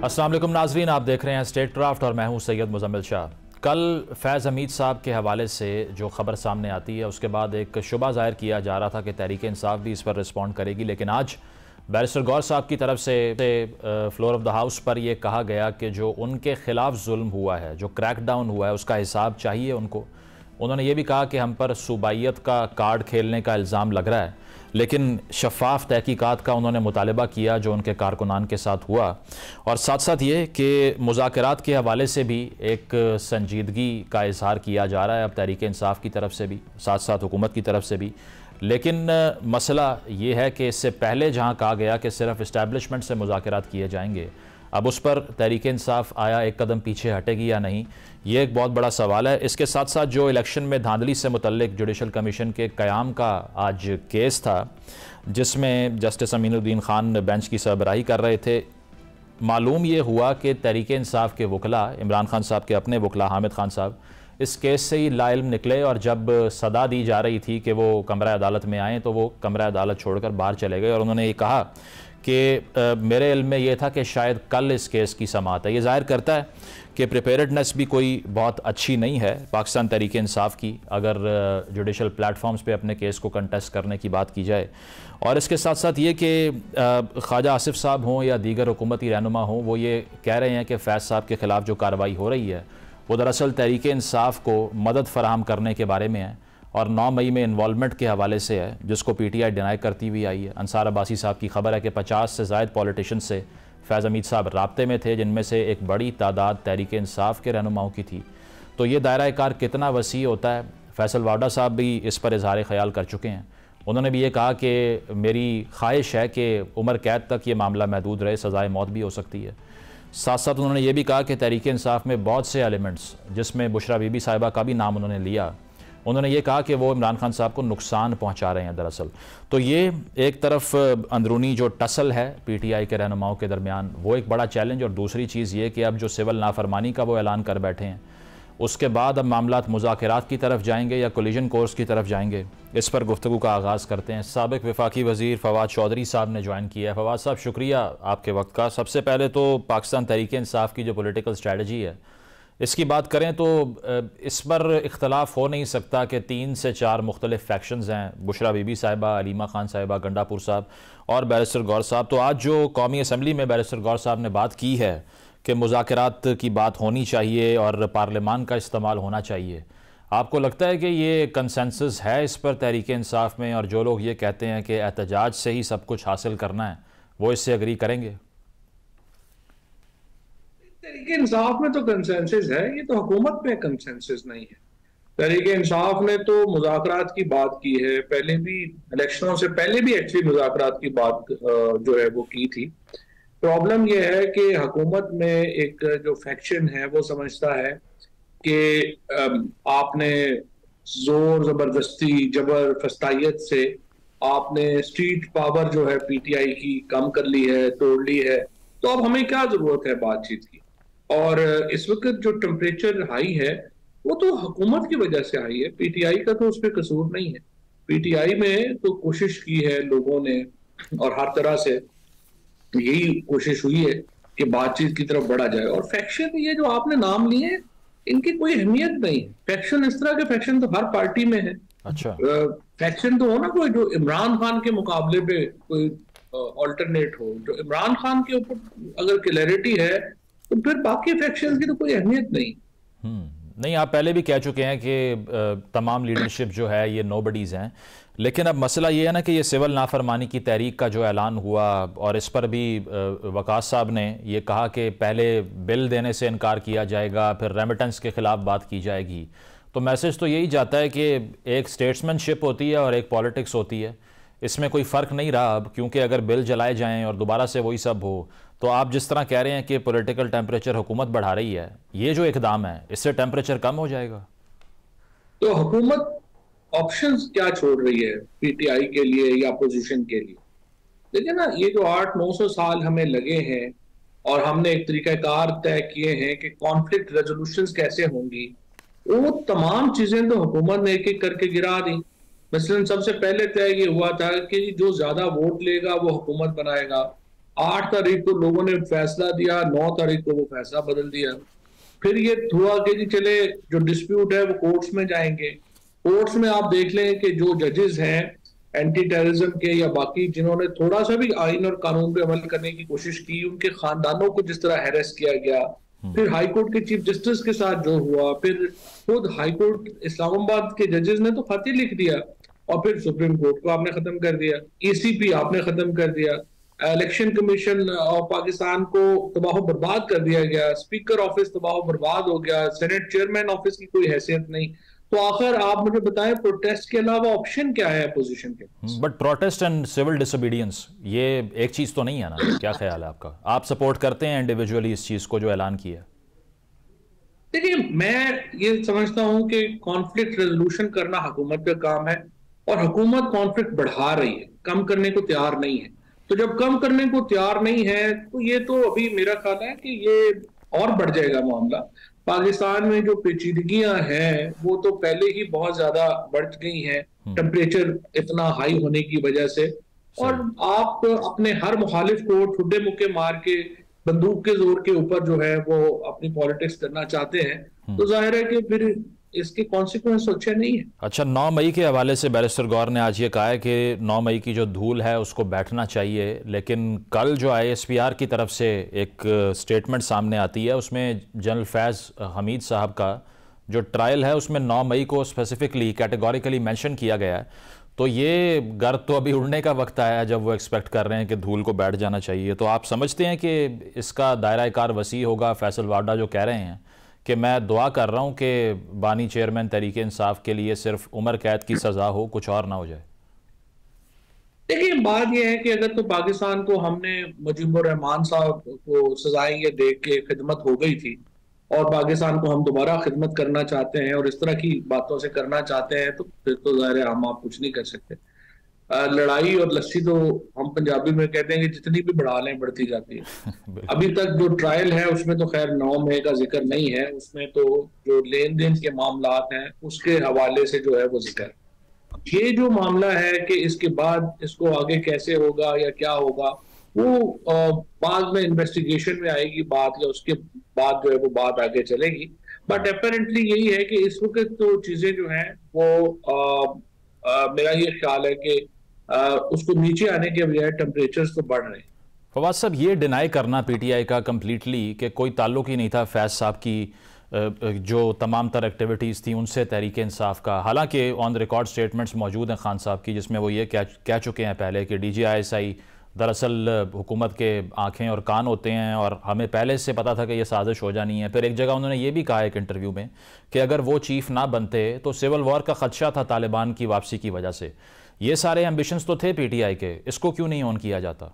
अस्सलाम वालेकुम नाजरीन, आप देख रहे हैं स्टेट क्राफ्ट और मैं हूं सैयद मुजम्मिल शाह। कल फैज़ हमीद साहब के हवाले से जो ख़बर सामने आती है उसके बाद एक शुबा ज़ाहिर किया जा रहा था कि तहरीक इंसाफ भी इस पर रिस्पॉन्ड करेगी, लेकिन आज बैरिस्टर गौर साहब की तरफ से फ्लोर ऑफ द हाउस पर यह कहा गया कि जो उनके ख़िलाफ़ जुल्म हुआ है, जो क्रैकडाउन हुआ है, उसका हिसाब चाहिए उनको। उन्होंने ये भी कहा कि हम पर सूबाइयत का कार्ड खेलने का इल्ज़ाम लग रहा है, लेकिन शफाफ तहकीकात का उन्होंने मुतालबा किया जो उनके कारकुनान के साथ हुआ। और साथ साथ ये कि मुज़ाकरात के हवाले से भी एक संजीदगी का इजहार किया जा रहा है अब तहरीक इंसाफ की तरफ से भी, साथ साथ हुकूमत की तरफ से भी। लेकिन मसला ये है कि इससे पहले जहाँ कहा गया कि सिर्फ इस्टेब्लिशमेंट से मुज़ाकरात किए जाएंगे, अब उस पर तहरीक इंसाफ आया एक कदम पीछे हटेगी या नहीं, ये एक बहुत बड़ा सवाल है। इसके साथ साथ जो इलेक्शन में धांधली से मुतल्लिक जुडिशल कमीशन के क़याम का आज केस था, जिसमें जस्टिस अमीनुद्दीन खान बेंच की सरबराही कर रहे थे, मालूम ये हुआ कि तहरीक इंसाफ के वकला, इमरान खान साहब के अपने वकला हामिद खान साहब, इस केस से ही लाइल्म निकले और जब सदा दी जा रही थी कि वो कमरा अदालत में आएँ तो वो कमरा अदालत छोड़कर बाहर चले गए। और उन्होंने ये कहा कि मेरे इल्म में ये था कि शायद कल इस केस की समाअत है। ये ज़ाहिर करता है कि प्रिपेयर्डनेस भी कोई बहुत अच्छी नहीं है पाकिस्तान तहरीक इंसाफ की, अगर जुडिशल प्लेटफॉर्म्स पे अपने केस को कंटेस्ट करने की बात की जाए। और इसके साथ साथ ये कि ख्वाजा आसिफ साहब हों या दीगर हुकूमती रहनुमा हों, वो ये कह रहे हैं कि फैज़ साहब के ख़िलाफ़ जो कार्रवाई हो रही है वो दरअसल तहरीक इंसाफ को मदद फराहम करने के बारे में है और 9 मई में इन्वॉल्वमेंट के हवाले से है, जिसको PTI डिनाई करती हुई आई है। अंसार अब्बासी साहब की खबर है कि 50 से ज़ायद पॉलिटिशियन से फैज़ हमीद साहब राब्ते में थे, जिनमें से एक बड़ी तादाद तहरीक इंसाफ के रहनुमाओं की थी। तो ये दायरा कार कितना वसी होता है, फैसल वाडा साहब भी इस पर इजहार ख्याल कर चुके हैं। उन्होंने भी ये कहा कि मेरी ख्वाहिश है कि उम्र कैद तक ये मामला महदूद रहे, सज़ाए मौत भी हो सकती है। साथ साथ उन्होंने ये भी कहा कि तहरीक इंसाफ में बहुत से एलिमेंट्स, जिसमें बुशरा बीबी साहिबा का भी नाम उन्होंने लिया, उन्होंने ये कहा कि वो इमरान खान साहब को नुकसान पहुंचा रहे हैं दरअसल। तो ये एक तरफ अंदरूनी जो टसल है PTI के रहनुमाओं के दरमियान, वो एक बड़ा चैलेंज, और दूसरी चीज़ ये कि अब जो सिविल नाफरमानी का वो ऐलान कर बैठे हैं, उसके बाद अब मामलात मुज़ाकरात की तरफ जाएंगे या कोलिजन कोर्स की तरफ जाएंगे, इस पर गुफ्तगू का आगाज़ करते हैं। साबिक़ वफाकी वज़ीर फवाद चौधरी साहब ने ज्वाइन किया है। फवाद साहब, शुक्रिया आपके वक्त का। सबसे पहले तो पाकिस्तान तहरीक इंसाफ की जो पॉलिटिकल स्ट्रेटजी है, इसकी बात करें तो इस पर इख्तलाफ हो नहीं सकता कि 3 से 4 मुख्तलिफ फैक्शंस हैं, बुशरा बीबी साहिबा, अलीमा खान साहिबा, गंडापुर साहब और बैरिस्टर गौर साहब। तो आज जो कौमी असम्बली में बैरिस्टर गौर साहब ने बात की है कि मुज़ाकरात की बात होनी चाहिए और पार्लियामान का इस्तेमाल होना चाहिए, आपको लगता है कि ये कंसेंसस है इस पर तहरीक इंसाफ में, और जो लोग ये कहते हैं कि एहतजाज से ही सब कुछ हासिल करना है, वो इससे अग्री करेंगे? तहरीक इंसाफ में तो कंसेंसस है, ये तो हुकूमत में कंसेंसस नहीं है। तहरीक इंसाफ ने तो मुज़ाकरात की बात की है, पहले भी इलेक्शनों से पहले भी एक्चुअली मुज़ाकरात की बात जो है वो की थी। प्रॉब्लम ये है कि हुकूमत में एक जो फैक्शन है वो समझता है कि आपने जोर जबरदस्ती जबर फस्तायत से आपने स्ट्रीट पावर जो है PTI की कम कर ली है, तोड़ ली है, तो अब हमें क्या जरूरत है बातचीत की। और इस वक्त जो टेम्परेचर हाई है वो तो हुकूमत की वजह से आई है, PTI का तो उस पर कसूर नहीं है। PTI में तो कोशिश की है लोगों ने और हर तरह से यही कोशिश हुई है कि बातचीत की तरफ बढ़ा जाए। और फैक्शन ये जो आपने नाम लिए इनकी कोई अहमियत नहीं है। फैक्शन इस तरह के फैक्शन तो हर पार्टी में है। अच्छा, फैक्शन तो हो ना कोई जो इमरान खान के मुकाबले पे कोई ऑल्टरनेट हो, जो इमरान खान के ऊपर अगर क्लैरिटी है तो फिर बाकी फैक्शन की तो कोई अहमियत नहीं। नहीं, आप पहले भी कह चुके हैं कि तमाम लीडरशिप जो है ये नोबडीज़ हैं, लेकिन अब मसला ये है ना कि ये सिविल नाफरमानी की तहरीक का जो ऐलान हुआ, और इस पर भी वकास साहब ने ये कहा कि पहले बिल देने से इनकार किया जाएगा, फिर रेमिटेंस के ख़िलाफ़ बात की जाएगी। तो मैसेज तो यही जाता है कि एक स्टेट्समैनशिप होती है और एक पॉलिटिक्स होती है, इसमें कोई फ़र्क नहीं रहा अब, क्योंकि अगर बिल जलाए जाएं और दोबारा से वही सब हो, तो आप जिस तरह कह रहे हैं कि पॉलिटिकल टेम्परेचर हुकूमत बढ़ा रही है, ये जो इकदाम है इससे टेम्परेचर कम हो जाएगा। तो हुकूमत ऑप्शंस क्या छोड़ रही है PTI के लिए या अपोजिशन के लिए? देखिए ना, ये जो 800-900 साल हमें लगे हैं और हमने एक तरीकाकार तय किए हैं कि कॉन्फ्लिक्ट रेजोल्यूशंस कैसे होंगी, वो तमाम चीजें तो हुकूमत ने एक एक करके गिरा दी। मसलन सबसे पहले तय ये हुआ था कि जो ज्यादा वोट लेगा वो हुकूमत बनाएगा, 8 तारीख को लोगों ने फैसला दिया, 9 तारीख को वो फैसला बदल दिया। फिर ये हुआ कि जी चले जो डिस्प्यूट है वो कोर्ट्स में जाएंगे। कोर्ट्स में आप देख लें कि जो जजेस हैं एंटी टेररिज्म के या बाकी जिन्होंने थोड़ा सा भी आइन और कानून पे अमल करने की कोशिश की, उनके खानदानों को जिस तरह हैरेस किया गया, फिर हाई कोर्ट के चीफ जस्टिस के साथ जो हुआ, फिर खुद हाई कोर्ट इस्लामाबाद के जजेस ने तो खत ही लिख दिया, और फिर सुप्रीम कोर्ट को आपने खत्म कर दिया, ईसीपी आपने खत्म कर दिया, इलेक्शन कमीशन ऑफ पाकिस्तान को तबाह बर्बाद कर दिया गया, स्पीकर ऑफिस तबाह बर्बाद हो गया, सेनेट चेयरमैन ऑफिस की कोई हैसियत नहीं। तो आखिर आप मुझे बताएं प्रोटेस्ट के अलावा ऑप्शन क्या है अपोजिशन के पास? But protest and civil disobedience ये एक चीज़ तो नहीं है ना? क्या ख्याल है आपका? आप सपोर्ट करते हैं इंडिविजुअली इस चीज़ को जो ऐलान किया? देखिए, मैं ये समझता हूं कि कॉन्फ्लिक्ट रेजोल्यूशन करना हुकूमत का काम है, और हुकूमत कॉन्फ्लिक्ट बढ़ा रही है, कम करने को तैयार नहीं है। तो जब कम करने को तैयार नहीं है तो ये तो अभी मेरा ख्याल है कि ये और बढ़ जाएगा मामला। पाकिस्तान में जो पेचीदगियां हैं वो तो पहले ही बहुत ज्यादा बढ़ गई हैं, टेम्परेचर इतना हाई होने की वजह से, और आप अपने हर मुखालिफ को ठुड्डे मुक्के मार के बंदूक के जोर के ऊपर जो है वो अपनी पॉलिटिक्स करना चाहते हैं, तो जाहिर है कि फिर इसके कॉन्सिक्वेंस अच्छे नहीं है। अच्छा, 9 मई के हवाले से बैरिस्टर गौर ने आज ये कहा है कि 9 मई की जो धूल है उसको बैठना चाहिए, लेकिन कल जो ISPR की तरफ से एक स्टेटमेंट सामने आती है उसमें जनरल फैज़ हमीद साहब का जो ट्रायल है उसमें 9 मई को स्पेसिफिकली कैटेगोरिकली मेंशन किया गया है। तो ये गर्द तो अभी उड़ने का वक्त आया है जब वो एक्सपेक्ट कर रहे हैं कि धूल को बैठ जाना चाहिए। तो आप समझते हैं कि इसका दायरा कार वसी होगा? फैसल वाडा जो कह रहे हैं कि मैं दुआ कर रहा हूं कि बानी चेयरमैन तहरीक इंसाफ के लिए सिर्फ उम्र कैद की सजा हो, कुछ और ना हो जाए। देखिए, बात यह है कि अगर तो पाकिस्तान को हमने मुजीबुर रहमान साहब को सजाएं ये देख के खिदमत हो गई थी, और पाकिस्तान को हम दोबारा खिदमत करना चाहते हैं और इस तरह की बातों से करना चाहते हैं, तो फिर तो ज़ाहिर है हम आप कुछ नहीं कर सकते। लड़ाई और लस्सी तो हम पंजाबी में कहते हैं कि जितनी भी बढ़ा लें बढ़ती जाती है। अभी तक जो ट्रायल है उसमें तो खैर 9 मई का जिक्र नहीं है, उसमें तो जो लेन देन के मामलात हैं उसके हवाले से जो है वो जिक्र। ये जो मामला है कि इसके बाद इसको आगे कैसे होगा या क्या होगा, वो बाद में इन्वेस्टिगेशन में आएगी बात, या उसके बाद जो है वो बात आगे चलेगी। बट अपेरेंटली यही है कि इस वक्त तो चीजें जो हैं वो मेरा ये ख्याल है कि उसको नीचे आने के बजाय टेम्परेचर्स तो बढ़ रहे हैं। फवाद साहब, ये डिनाई करना PTI का कम्प्लीटली कि कोई ताल्लुक ही नहीं था फैज़ साहब की जो तमाम तर एक्टिविटीज़ थी उनसे तहरीक इंसाफ का, हालांकि ऑन रिकॉर्ड स्टेटमेंट्स मौजूद हैं खान साहब की जिसमें वो ये कह चुके हैं पहले कि DGISI दरअसल हुकूमत के आँखें और कान होते हैं और हमें पहले से पता था कि ये साजिश हो जानी है। फिर एक जगह उन्होंने ये भी कहा एक इंटरव्यू में कि अगर वो चीफ ना बनते तो सिविल वॉर का खदशा था तालिबान की वापसी की वजह से। ये सारे एम्बिशंस तो थे PTI के, इसको क्यों नहीं ऑन किया जाता?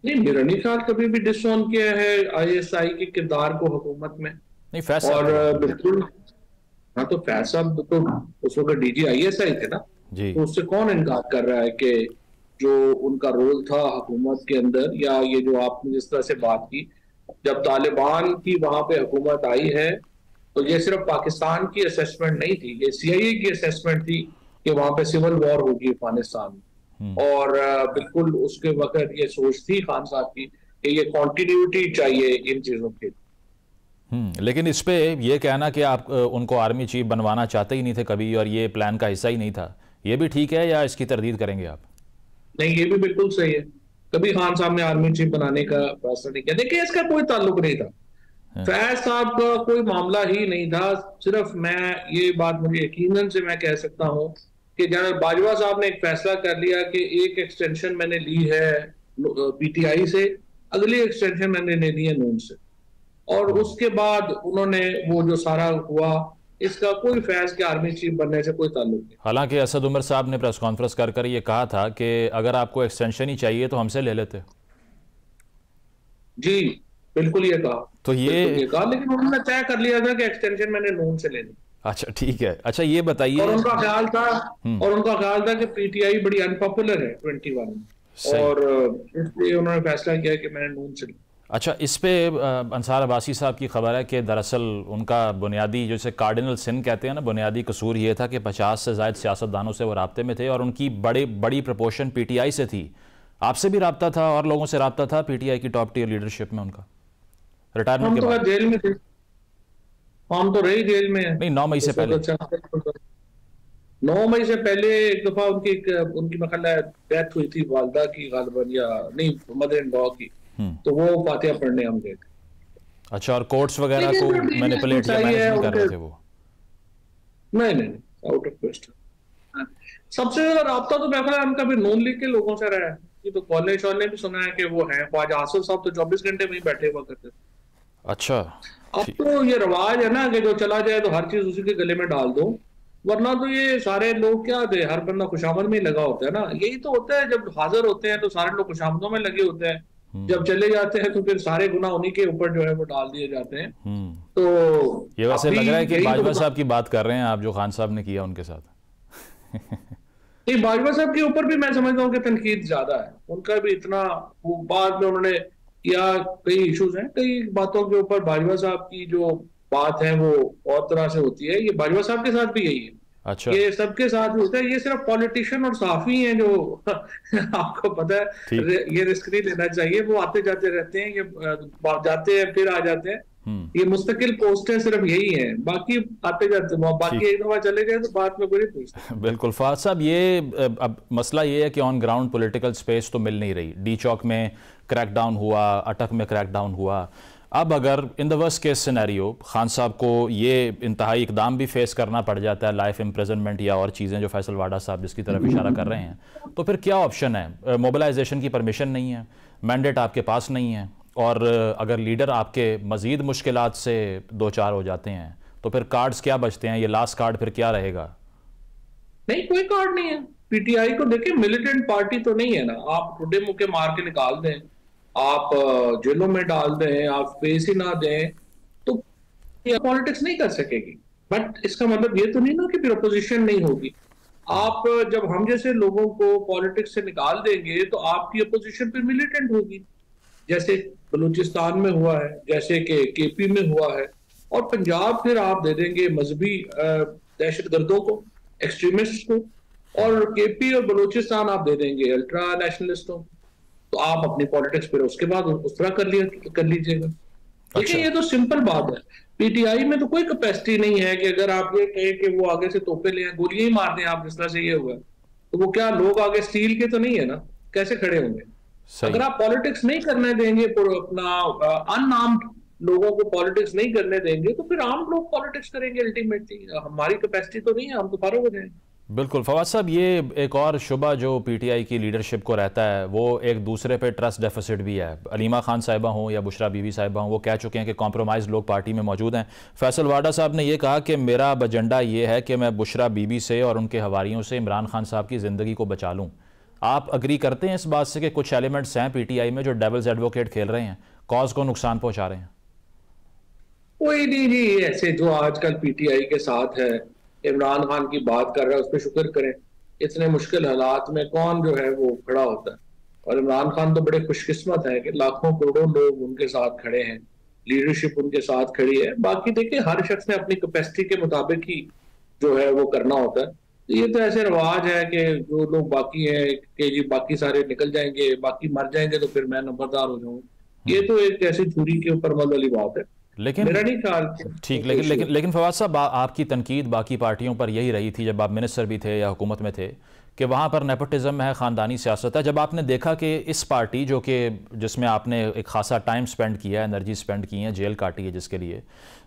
नहीं, मेरा नहीं ख्याल कभी भी डिसऑन किया है ISI के किरदार को हुकूमत में। नहीं, फैज़ और बिल्कुल, हाँ, तो फैज़ साहब तो उस वक्त DGISI थे ना जी, तो उससे कौन इनकार कर रहा है कि जो उनका रोल था हुकूमत के अंदर, या ये जो आपने जिस तरह से बात की, जब तालिबान की वहां पे हुकूमत आई है तो ये सिर्फ पाकिस्तान की असेसमेंट नहीं थी, ये CIA की असेसमेंट थी कि वहां पे सिविल वॉर होगी अफगानिस्तान में। और बिल्कुल उसके वक्त ये सोच थी खान साहब की कि ये कॉन्टिन्यूटी चाहिए इन चीजों की। लेकिन इस पे ये कहना कि आप उनको आर्मी चीफ बनवाना चाहते ही नहीं थे कभी और ये प्लान का हिस्सा ही नहीं था, ये भी ठीक है या इसकी तरदीद करेंगे आप? नहीं, ये भी बिल्कुल सही है, कभी खान साहब ने आर्मी चीफ बनाने का फैसला नहीं किया। देखिए, इसका कोई ताल्लुक नहीं था, फैज साहब का कोई मामला ही नहीं था। सिर्फ मैं ये बात मुझे यकीनन से मैं कह सकता हूँ कि जनरल बाजवा साहब ने एक फैसला कर लिया कि एक एक्सटेंशन मैंने ली है PTI से, अगली एक्सटेंशन मैंने ली है नून से, और उसके बाद उन्होंने वो जो सारा हुआ, इसका कोई फैज के आर्मी चीफ बनने से कोई ताल्लुक नहीं। हालांकि असद उमर साहब ने प्रेस कॉन्फ्रेंस कर ये कहा था कि अगर आपको एक्सटेंशन ही चाहिए तो हमसे ले लेते। जी बिल्कुल ये कहा, तो ये कहा, लेकिन उन्होंने तय कर लिया था कि एक्सटेंशन मैंने नून से लेनी। अच्छा, ठीक है। अच्छा, ये बताइए, और उनका ख्याल था कि PTI बड़ी अनपॉपुलर है 21 में, और इसलिए उन्होंने फैसला किया कि मैंने नून से। अच्छा, इस पे अंसार अब्बासी साहब की खबर है कि दरअसल उनका बुनियादी, जैसे कार्डिनल सिन कहते हैं ना, बुनियादी कसूर ये था कि 50 से ज़ायद सियासतदानों से वो राब्ते में थे और उनकी बड़ी प्रपोर्शन PTI से थी। आपसे भी रब्ता था और लोगों से रब्ता था पीटीआई की टॉप टियर लीडरशिप में उनका रिटायरमेंट हम के तो बाद? जेल में थे, हम तो रही जेल में हैं नहीं, 9 मई से उस पहले। वक्त से। 9 मई से पहले एक दफा उनकी मैं ख्याल है डेथ हुई थी, वालदा की गालिबन, या नहीं मदर इन लॉ की। हम्म। तो वो फातिहा पढ़ने हम गए थे। अच्छा, और कोर्ट्स वगैरह लेकिन को जो मैनिपुलेट डीविएशंस या आई मैनेज है नहीं कर उनके, रहे थे वो? नहीं नहीं नहीं, आउट ऑफ क्वेश्चन। सबसे ज्यादा राब्ता तो मैं ख्याल है उनका भी नून लीग के लोगों से रहा है। ये तो कॉलेज वाले भी सुना है कि वो है ख्वाजा आसिफ साहब, तो 24 घंटे वहीं बैठे हुआ करते थे। अच्छा, अब ठीक। तो ये रवाज है ना कि जो चला जाए तो हर चीज उसी के गले में डाल दो, वरना तो ये सारे लोग क्या थे, हर बंदा खुशामद में ही लगा होता है ना। यही तो होता है, जब हाजिर होते हैं तो सारे लोग खुशामदों में लगे होते हैं, जब चले जाते हैं तो फिर सारे गुनाह उन्हीं के ऊपर जो है वो डाल दिए जाते हैं। हम्म। तो ये अब वैसे भी लग रहा है कि यही तो बाजवा होता। साहब की बात कर रहे हैं आप, जो खान साहब ने किया उनके साथ। नहीं, बाजवा साहब के ऊपर भी मैं समझता हूँ कि तनकीद ज्यादा है उनका भी इतना। वो बाद में उन्होंने, या कई इश्यूज हैं, कई बातों के ऊपर बाजवा साहब की जो बात है वो और तरह से होती है। ये बाजवा साहब के साथ भी यही है, अच्छा, ये सबके साथ होता है। ये सिर्फ पॉलिटिशियन और सहाफी हैं जो आपको पता है, ठीक। ये रिस्क नहीं लेना चाहिए। वो आते जाते रहते हैं, ये जाते हैं फिर आ जाते हैं। हम्म। ये मुस्तकिल पोस्टें सिर्फ यही हैं, बाकी आते जाते, बाकी ठीक। एक दफा चले गए तो बाद में कोई नहीं पूछता। बिल्कुल फवाद साहब, ये अब मसला ये है कि ऑन ग्राउंड पॉलिटिकल स्पेस तो मिल नहीं रही। डी चौक में क्रैकडाउन हुआ, अटक में क्रैकडाउन हुआ। अब अगर in the worst case scenario Khan साहब को ये इंतहाई इकदाम भी फेस करना पड़ जाता है, लाइफ इम्प्रिजनमेंट या और चीज़ें जो फैसल वाडा साहब जिसकी तरफ इशारा कर रहे हैं, तो फिर क्या ऑप्शन है? मोबिलाइजेशन की परमिशन नहीं है, मैंडेट आपके पास नहीं है, और अगर लीडर आपके मज़ीद मुश्किलात से दो चार हो जाते हैं तो फिर कार्ड्स क्या बचते हैं? ये लास्ट कार्ड फिर क्या रहेगा? नहीं, कोई कार्ड नहीं है। पीटीआई को देखिए, मिलिटेंट पार्टी तो नहीं है ना। आप टुडे मुके मार के निकाल दें, आप जेलों में डाल दें, आप स्पेस ही ना दें, तो पॉलिटिक्स नहीं कर सकेगी। बट इसका मतलब ये तो नहीं ना कि फिर अपोजिशन नहीं होगी। आप जब हम जैसे लोगों को पॉलिटिक्स से निकाल देंगे तो आपकी अपोजिशन फिर मिलिटेंट होगी, जैसे बलूचिस्तान में हुआ है, जैसे कि केपी में हुआ है। और पंजाब फिर आप दे देंगे मजहबी दहशतगर्दों को, एक्सट्रीमिस्ट को, और केपी और बलूचिस्तान आप दे देंगे अल्ट्रा नेशनलिस्टों। तो आप अपनी पॉलिटिक्स फिर उसके बाद उस तरह कर लीजिएगा। देखिए, अच्छा। ये तो सिंपल बात है। पीटीआई में तो कोई कैपेसिटी नहीं है कि अगर आप ये कहें कि वो आगे से तोपे ले आए, गोलियां ही मार दें आप, जिस तरह से ये हुआ, तो वो क्या लोग आगे स्टील के तो नहीं है ना, कैसे खड़े होंगे? सही। अगर आप पॉलिटिक्स नहीं करने देंगे, अपना अनआर्म्ड लोगों को पॉलिटिक्स नहीं करने देंगे, तो फिर आम लोग पॉलिटिक्स करेंगे। अल्टीमेटली हमारी कैपेसिटी तो नहीं है, हम तो फारो हो जाएंगे। बिल्कुल फवाद साहब, ये एक और शुबा जो पीटीआई की लीडरशिप को रहता है वो एक दूसरे पे ट्रस्ट डेफिसिट भी है। अलीमा खान साहिबा हों या बुशरा बीवी साहिबा हों, वो कह चुके हैं कि कॉम्प्रोमाइज़ लोग पार्टी में मौजूद हैं। फैसल वाडा साहब ने यह कहा कि मेरा एजेंडा ये है कि मैं बुशरा बीवी से और उनके हवारियों से इमरान खान साहब की ज़िंदगी को बचा लूँ। आप अग्री करते हैं इस बात से कि कुछ एलिमेंट्स हैं पीटीआई में जो डेविल्स एडवोकेट खेल रहे हैं, कॉज को नुकसान पहुँचा रहे हैं? कोई नहीं जी, ऐसे जो आजकल पीटीआई के साथ है, इमरान खान की बात कर रहा है, उस पर शुक्र करें। इतने मुश्किल हालात में कौन जो है वो खड़ा होता है? और इमरान खान तो बड़े खुशकिस्मत है कि लाखों करोड़ों लोग उनके साथ खड़े हैं, लीडरशिप उनके साथ खड़ी है। बाकी देखिए, हर शख्स ने अपनी कैपेसिटी के मुताबिक ही जो है वो करना होता है। तो ये तो ऐसे रवाज है कि जो लोग बाकी हैं कि जी बाकी सारे निकल जाएंगे, बाकी मर जाएंगे तो फिर मैं नंबरदार हो जाऊंगा। ये तो एक ऐसी छुरी के ऊपर मल वाली बात है। लेकिन मेरा नहीं ख्याल ठीक, कोई इशू है। लेकिन फवाद साहब, आपकी तनकीद बाकी पार्टियों पर यही रही थी जब आप मिनिस्टर भी थे या हुकूमत में थे कि वहाँ पर नेपोटिज्म है, ख़ानदानी सियासत है। जब आपने देखा कि इस पार्टी जो कि जिसमें आपने एक खासा टाइम स्पेंड किया है, एनर्जी स्पेंड की है, जेल काटी है जिसके लिए,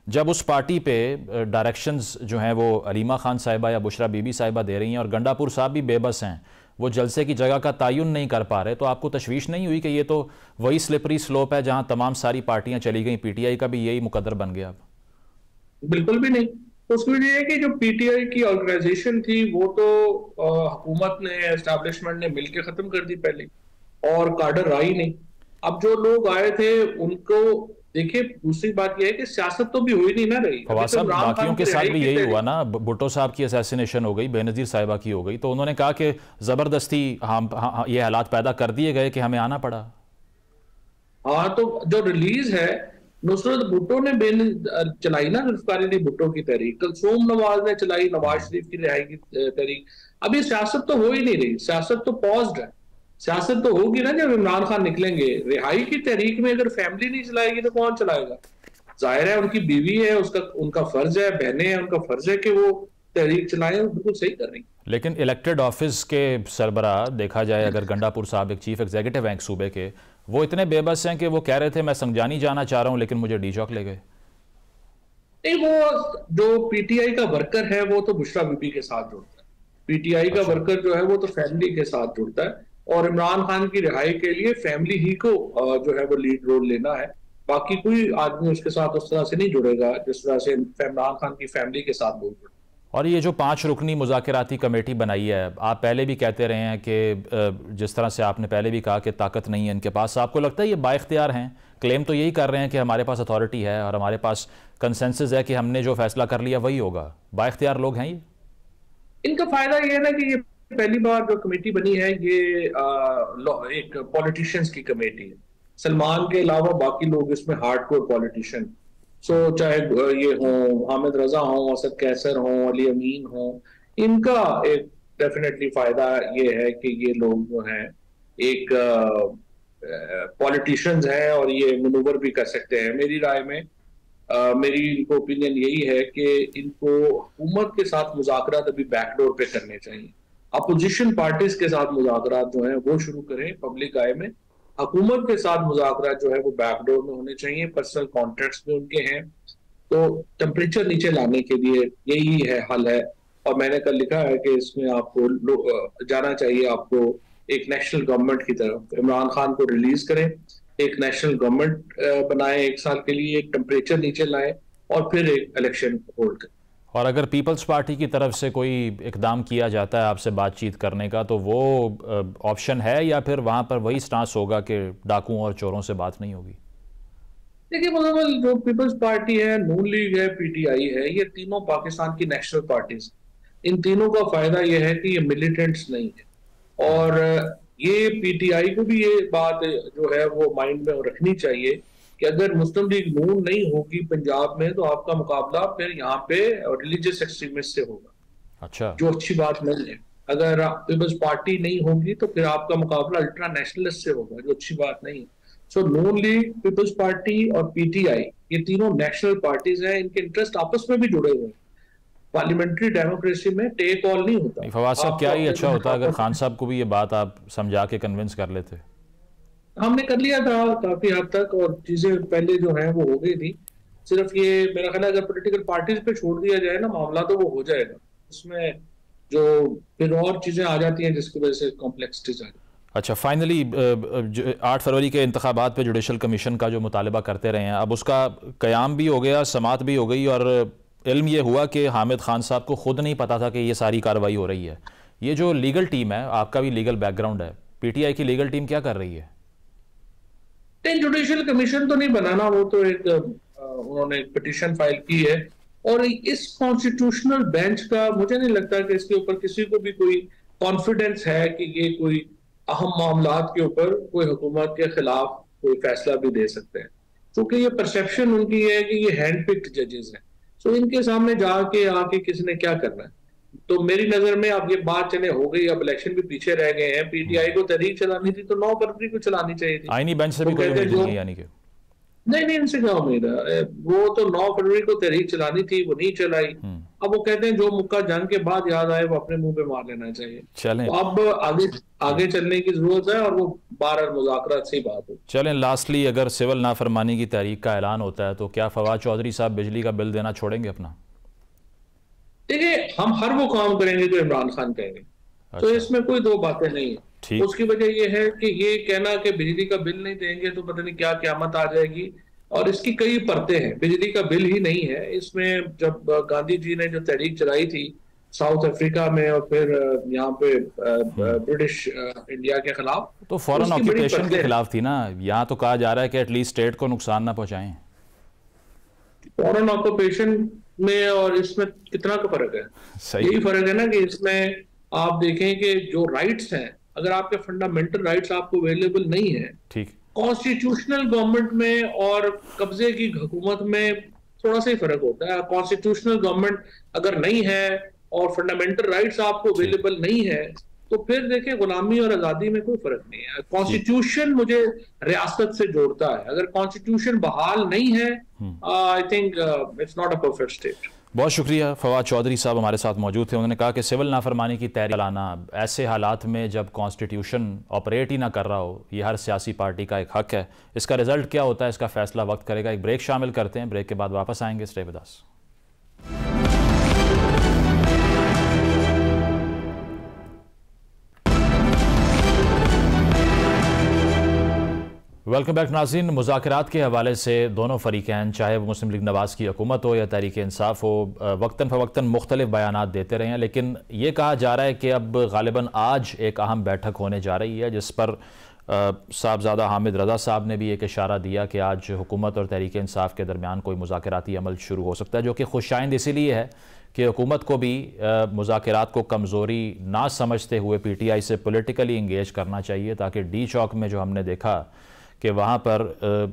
जब उस पार्टी पे डायरेक्शंस जो हैं वो अलीमा खान साहिबा या बुशरा बीबी साहिबा दे रही हैं और गंडापुर साहब भी बेबस हैं, वो जलसे की जगह का तयन नहीं कर पा रहे, तो आपको तशवीश नहीं हुई कि ये तो वही स्लिपरी स्लोप है जहाँ तमाम सारी पार्टियाँ चली गई, पीटीआई का भी यही मुकद्दर बन गया अब? बिल्कुल भी नहीं। उसमें ये है कि जो पीटीआई की ऑर्गेनाइजेशन थी वो तो हुकूमत ने, एस्टैब्लिशमेंट ने मिलकर खत्म कर दी पहले, और काडर आई नहीं। अब जो लोग आए थे उनको देखिए, दूसरी बात यह है कि सियासत तो भी हुई नहीं ना रही। फवाद साहब, बाकियों के साथ भी यही हुआ ना। भुट्टो साहब की असैसिनेशन हो गई, बेनजीर साहिबा की हो गई, तो उन्होंने कहा कि जबरदस्ती हम ये हालात पैदा कर दिए गए कि हमें आना पड़ा। हाँ, तो जो रिलीज है, नुसरत भुट्टो ने चलाई ना, जुल्फकार अली भुट्टो की तहरीक, कलसूम नवाज ने चलाई नवाज शरीफ की रिहाई की तहरीक। अभी सियासत तो हो ही नहीं रही, सियासत तो पॉज्ड है। सियासत तो होगी ना जब इमरान खान निकलेंगे। रिहाई की तहरीक में अगर फैमिली नहीं चलाएगी तो कौन चलाएगा? जाहिर है उनकी बीवी है, उसका उनका फर्ज है, बहनें हैं, उनका फर्ज है कि वो तहरीक चलाएं। बिल्कुल सही कर रही। लेकिन इलेक्टेड ऑफिस के सरबरा देखा जाए, अगर गंडापुर साहब एक चीफ एग्जीक्यूटिव हैं एक सूबे के, वो इतने बेबस हैं कि वो कह रहे थे मैं संजानी जाना चाह रहा हूं लेकिन मुझे डी चौक ले गए। नहीं, वो जो पीटीआई का वर्कर है वो तो बुशरा बीबी के साथ जुड़ता है। पीटीआई का अच्छा। वर्कर जो है वो तो फैमिली के साथ जुड़ता है और इमरान खान की रिहाई के लिए फैमिली ही को जो है वो लीड रोल लेना है। बाकी कोई आदमी उसके साथ उस तरह से नहीं जुड़ेगा जिस तरह से इमरान खान की फैमिली के साथ लोग जुड़े। और ये जो 5 रुकनी मुज़ाकराती कमेटी बनाई है, आप पहले भी कहते रहे हैं कि जिस तरह से आपने पहले भी कहा कि ताकत नहीं है इनके पास, आपको लगता है ये बाइख्तियार हैं? क्लेम तो यही कर रहे हैं कि हमारे पास अथॉरिटी है और हमारे पास कंसेंसस है कि हमने जो फैसला कर लिया वही होगा। बाइख्तियार लोग हैं ये? इनका फायदा ये है ना कि ये पहली बार जो कमेटी बनी है ये एक पॉलिटिशियंस की कमेटी है। सलमान के अलावा बाकी लोग इसमें हार्डकोर पॉलिटिशियन, सो चाहे ये हो हामिद रजा हो, असद कैसर हो, अली अमीन हो, इनका एक डेफिनेटली फायदा ये है कि ये लोग जो हैं एक पॉलिटिशियंस हैं और ये मनूवर भी कर सकते हैं। मेरी राय में मेरी इनको ओपिनियन यही है कि इनको हुकूमत के साथ मुज़ाकरात अभी बैकडोर पे करने चाहिए। अपोजिशन पार्टीज के साथ मुज़ाकरात जो है वो शुरू करें पब्लिक आय में। हुकूमत के साथ मुज़ाकरात जो है वो बैकडोर में होने चाहिए, पर्सनल कॉन्ट्रैक्ट्स में उनके हैं। तो टेम्परेचर नीचे लाने के लिए यही है हल है। और मैंने कल लिखा है कि इसमें आपको जाना चाहिए, आपको एक नेशनल गवर्नमेंट की तरफ इमरान खान को रिलीज करें, एक नेशनल गवर्नमेंट बनाए 1 साल के लिए, एक टेम्परेचर नीचे लाए और फिर एक इलेक्शन होल्ड करें। और अगर पीपल्स पार्टी की तरफ से कोई इकदाम किया जाता है आपसे बातचीत करने का, तो वो ऑप्शन है या फिर वहां पर वही स्टांस होगा कि डाकुओं और चोरों से बात नहीं होगी? देखिए मतलब जो पीपल्स पार्टी है, नून लीग है, पीटीआई है, ये तीनों पाकिस्तान की नेशनल पार्टीज। इन तीनों का फायदा ये है कि ये मिलिटेंट्स नहीं है। और ये पीटीआई को भी ये बात जो है वो माइंड में रखनी चाहिए कि अगर मुस्लिम लीग नून नहीं होगी पंजाब में तो आपका मुकाबला फिर यहाँ पे रिलीजियस एक्सट्रीमिस्ट से होगा। अच्छा। जो अच्छी बात नहीं है। अगर पीपल्स पार्टी नहीं होगी तो फिर आपका मुकाबला अल्ट्रा नेशनलिस्ट से होगा, जो अच्छी बात नहीं है। सो नून लीग, पीपल्स पार्टी और पीटीआई ये तीनों नेशनल पार्टीज हैं, इनके इंटरेस्ट आपस में भी जुड़े हुए हैं। पार्लियामेंट्री डेमोक्रेसी में टेक ऑल नहीं होता। फवाद साहब, क्या ही अच्छा होता अगर खान साहब को भी ये बात आप समझा के कन्विंस कर लेते। हमने कर लिया था काफी हद तक और चीजें पहले जो है वो हो गई थी। सिर्फ ये मेरा ख्याल है अगर पॉलिटिकल पार्टीज पे छोड़ दिया जाए ना मामला तो वो हो जाएगा। उसमें जो फिर और चीजें आ जाती हैं जिसकी वजह से कॉम्प्लेक्सिटीज आ जाती है। अच्छा, फाइनली 8 फरवरी के इंतखाबात पे जुडिशल कमीशन का जो मुतालबा करते रहे हैं, अब उसका क़याम भी हो गया, समात भी हो गई और इल्म ये हुआ कि हामिद खान साहब को खुद नहीं पता था कि ये सारी कार्रवाई हो रही है। ये जो लीगल टीम है, आपका भी लीगल बैकग्राउंड है, पीटीआई की लीगल टीम क्या कर रही है? जुडिशल कमीशन तो नहीं बनाना, वो तो एक उन्होंने एक पिटीशन फाइल की है। और इस कॉन्स्टिट्यूशनल बेंच का मुझे नहीं लगता कि इसके ऊपर किसी को भी कोई कॉन्फिडेंस है कि ये कोई अहम मामलात के ऊपर कोई हुकूमत के खिलाफ कोई फैसला भी दे सकते हैं, क्योंकि ये परसेप्शन उनकी है कि ये हैंड पिक्ड जजेस हैं। सो इनके सामने जाके आके किसने क्या करना है। तो मेरी नजर में अब ये बात चले हो गई, अब इलेक्शन भी पीछे रह गए हैं। पीटीआई को तहरीक चलानी थी तो 9 फरवरी को चलानी चाहिए थी। आईनी बेंच से भी कोई उम्मीद नहीं, यानी कि नहीं, इनसे क्या उम्मीद है। वो तो 9 फरवरी को तहरीक चलानी थी, वो नहीं चलाई। अब वो कहते हैं जो मुक्का जंग के बाद याद आए वो अपने मुंह पे मार लेना चाहिए। चलें, तो अब आगे चलने की जरूरत है और वो बार मुज़ाकरात से बात हो। चलें, लास्टली अगर सिविल नाफरमानी की तारीख का ऐलान होता है तो क्या फवाद चौधरी साहब बिजली का बिल देना छोड़ेंगे अपना? देखिए, हम हर वो काम करेंगे जो इमरान खान कहेंगे। तो इसमें कोई दो बातें नहीं है। उसकी वजह यह है कि ये कहना कि बिजली का बिल नहीं देंगे तो पता नहीं क्या क़यामत आ जाएगी। और इसकी कई परतें हैं, बिजली का बिल ही नहीं है इसमें। जब गांधी जी ने जो तहरीक चलाई थी साउथ अफ्रीका में और फिर यहाँ पे ब्रिटिश इंडिया के खिलाफ, तो फॉरेन ऑक्यूपेशन के खिलाफ थी ना। यहाँ तो कहा जा रहा है कि एटलीस्ट स्टेट को नुकसान ना पहुंचाएं। फॉरेन ऑक्यूपेशन में और इसमें कितना का फर्क है? यही फर्क है ना कि इसमें आप देखें कि जो राइट्स हैं, अगर आपके फंडामेंटल राइट्स आपको अवेलेबल नहीं है, ठीक, कॉन्स्टिट्यूशनल गवर्नमेंट में और कब्जे की हुकूमत में थोड़ा सा ही फर्क होता है। कॉन्स्टिट्यूशनल गवर्नमेंट अगर नहीं है और फंडामेंटल राइट्स आपको अवेलेबल नहीं है तो फिर देखिए गुलामी और आजादी में कोई फर्क नहीं है। कॉन्स्टिट्यूशन मुझे रियासत से जोड़ता है, अगर कॉन्स्टिट्यूशन बहाल नहीं है I think it's not a perfect state. बहुत शुक्रिया। फवाद चौधरी साहब हमारे साथ मौजूद थे। उन्होंने कहा कि सिविल नाफरमानी की तहरीक लाना ऐसे हालात में जब कॉन्स्टिट्यूशन ऑपरेट ही ना कर रहा हो, ये हर सियासी पार्टी का एक हक है। इसका रिजल्ट क्या होता है, इसका फैसला वक्त करेगा। एक ब्रेक शामिल करते हैं, ब्रेक के बाद वापस आएंगे। Stay with us. Welcome back नाज़रीन। मुज़ाकरात के हवाले से दोनों फ़रीक़ैन, चाहे वो मुस्लिम लीग नवाज़ की हुकूमत हो या तहरीक इंसाफ हो, वक्तन फ़वक्तन मुख्तलिफ बयानात देते रहे हैं, लेकिन ये कहा जा रहा है कि अब ग़ालिबन आज एक अहम बैठक होने जा रही है जिस पर साहबज़ादा हामिद रज़ा साहब ने भी एक इशारा दिया कि आज हुकूमत और तहरीक इंसाफ के दरमियान कोई मुज़ाकराती अमल शुरू हो सकता है, जो कि खुशाइंद इसीलिए है कि हुकूमत को भी मुज़ाकरात को कमज़ोरी ना समझते हुए PTI से पोलिटिकली इंगेज करना चाहिए, ताकि डी चौक में जो हमने देखा कि वहाँ पर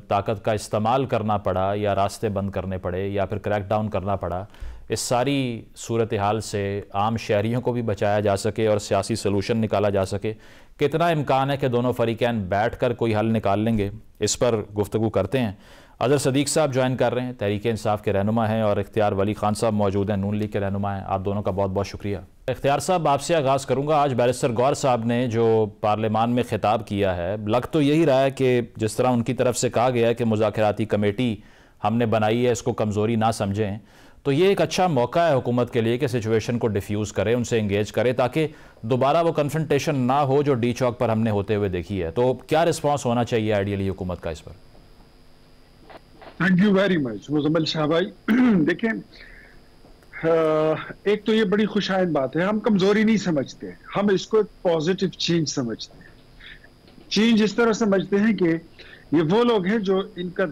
ताकत का इस्तेमाल करना पड़ा या रास्ते बंद करने पड़े या फिर क्रैक डाउन करना पड़ा, इस सारी सूरत हाल से आम शहरियों को भी बचाया जा सके और सियासी सलूशन निकाला जा सके। कितना इम्कान है कि दोनों फ़रीक़ैन बैठ कर कोई हल निकाल लेंगे, इस पर गुफ्तगू करते हैं। अज़हर सदीक़ साहब ज्वाइन कर रहे हैं, तहरीक इंसाफ के रहनुमा हैं, और इख्तियार वली ख़ान साहब मौजूद हैं, नून लीग के रहनुमा हैं। आप दोनों का बहुत बहुत शुक्रिया। इख्तियार साहब, आपसे आगाज़ करूँगा। आज बैरिस्टर गौहर साहब ने जो पार्लियामान में खिताब किया है, लग तो यही रहा है कि जिस तरह उनकी तरफ से कहा गया है कि मुज़ाकराती कमेटी हमने बनाई है, इसको कमज़ोरी ना समझें, तो ये एक अच्छा मौका है हुकूमत के लिए कि सिचुएशन को डिफ्यूज़ करे, उनसे इंगेज करे, ताकि दोबारा वो कन्फ्रंटेशन ना हो जो डी चौक पर हमने होते हुए देखी है। तो क्या रिस्पॉन्स होना चाहिए आइडियली हुकूमत का इस पर? Thank you very much Muzammil Shah भाई। देखें, एक तो ये बड़ी खुशाइंद बात है, हम कमजोरी नहीं समझते, हम इसको एक पॉजिटिव चेंज समझते हैं। चेंज इस तरह समझते हैं कि ये वो लोग हैं जो इनका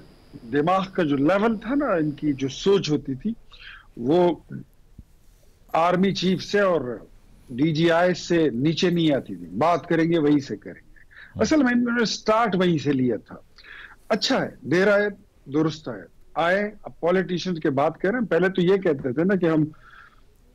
दिमाग का जो लेवल था ना, इनकी जो सोच होती थी, वो आर्मी चीफ से और DGI से नीचे नहीं आती थी। बात करेंगे वहीं से करेंगे। असल में इन्होंने स्टार्ट वहीं से लिया था। अच्छा है, देर आए दुरुस्त आए। अब पॉलिटिशियंस के बात कर रहे हैं, पहले तो ये कहते थे ना कि हम